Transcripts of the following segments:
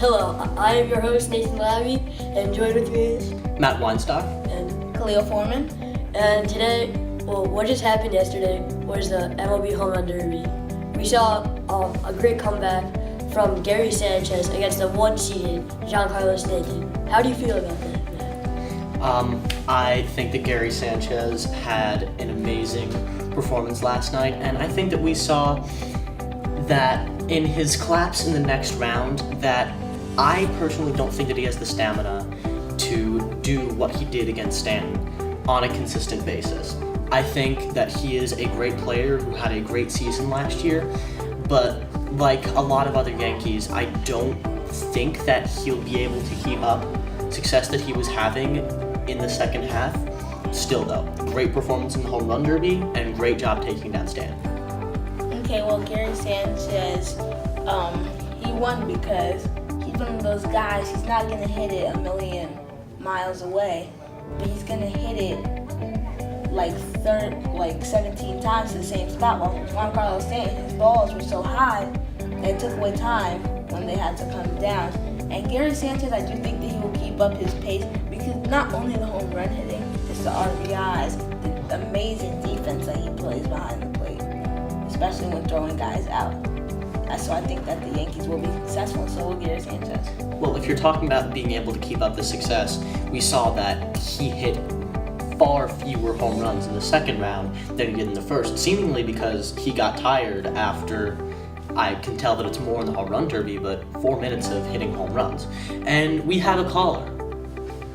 Hello, I am your host, Nathan Labbe, and joined with me is Matt Weinstock and Khalil Foreman. And today, what just happened yesterday was the MLB Home Run Derby. We saw a great comeback from Gary Sanchez against the one-seeded Giancarlo Stanton. How do you feel about that, Matt? I think that Gary Sanchez had an amazing performance last night, and I think that we saw that in his collapse in the next round that I personally don't think that he has the stamina to do what he did against Stanton on a consistent basis. I think that he is a great player who had a great season last year, but like a lot of other Yankees, I don't think that he'll be able to keep up success that he was having in the second half. Still though, great performance in the Home Run Derby and great job taking down Stanton. Okay, well, Gary Sanchez, he won because he's one of those guys. He's not going to hit it a million miles away, but he's going to hit it like 17 times to the same spot. While Giancarlo Stanton, his balls were so high that it took away time when they had to come down. And Gary Sanchez, I do think that he will keep up his pace because not only the home run hitting, it's the RBIs, the amazing defense that he plays behind the plate, especially when throwing guys out. So I think that the Yankees will be successful, and so will Gary Sanchez. Well, if you're talking about being able to keep up the success, we saw that he hit far fewer home runs in the second round than he did in the first, seemingly because he got tired after, I can tell that it's more in the Home Run Derby, but 4 minutes of hitting home runs. And we have a caller.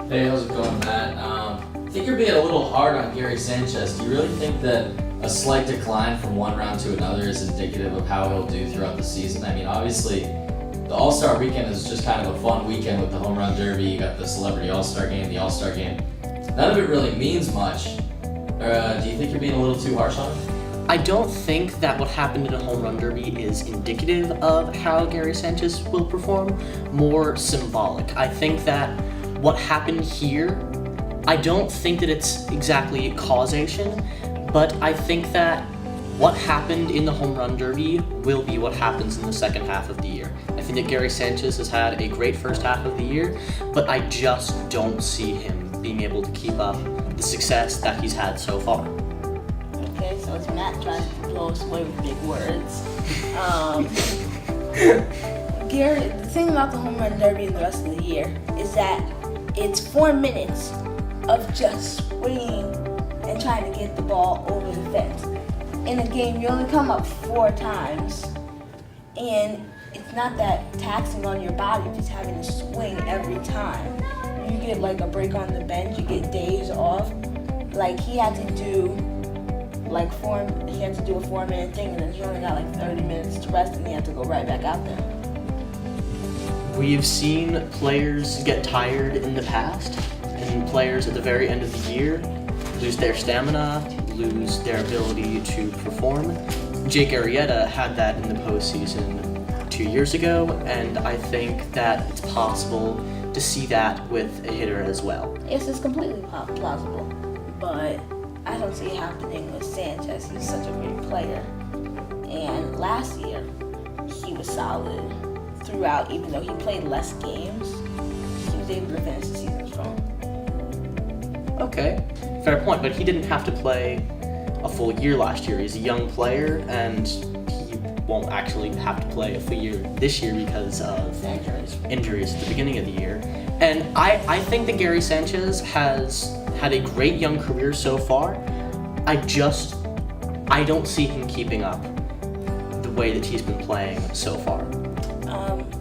Hey, how's it going, Matt? I think you're being a little hard on Gary Sanchez. Do you really think that a slight decline from one round to another is indicative of how he'll do throughout the season? I mean, obviously, the All-Star Weekend is just kind of a fun weekend with the Home Run Derby. You got the Celebrity All-Star Game, the All-Star Game. None of it really means much. Do you think you're being a little too harsh on him? I don't think that what happened in a Home Run Derby is indicative of how Gary Sanchez will perform, more symbolic. I think that what happened here, I don't think that it's exactly causation, but I think that what happened in the Home Run Derby will be what happens in the second half of the year. I think that Gary Sanchez has had a great first half of the year, but I just don't see him being able to keep up the success that he's had so far. Okay, so it's Matt trying to blow us away with big words. Gary, the thing about the Home Run Derby and the rest of the year is that it's 4 minutes of just swinging and trying to get the ball over the fence. In a game, you only come up 4 times, and it's not that taxing on your body just having to swing every time. You get like a break on the bench, you get days off. Like he had to do a 4-minute thing, and then he only got like 30 minutes to rest, and he had to go right back out there. We've seen players get tired in the past, and players at the very end of the year lose their stamina, lose their ability to perform. Jake Arrieta had that in the postseason 2 years ago, and I think that it's possible to see that with a hitter as well. Yes, it's completely plausible, but I don't see it happening with Sanchez. He's such a great player, and last year he was solid throughout. Even though he played less games, he was able to finish the season strong. Okay, fair point, but he didn't have to play a full year last year. He's a young player, and he won't actually have to play a full year this year because of injuries at the beginning of the year. And I think that Gary Sanchez has had a great young career so far. I don't see him keeping up the way that he's been playing so far.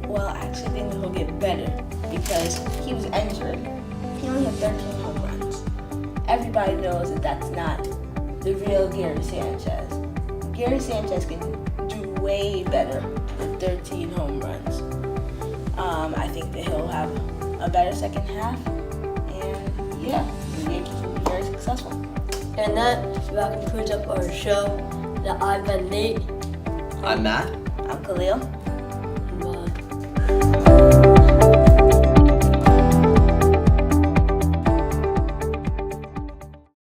Well, I actually think that he'll get better because he was injured. He only had 13 home runs. Everybody knows that that's not the real Gary Sanchez. Gary Sanchez can do way better than 13 home runs. I think that he'll have a better second half, and yeah, the Yankees will be very successful. And that about concludes up our show. Now, I've been Nate. I'm Matt. I'm Khalil.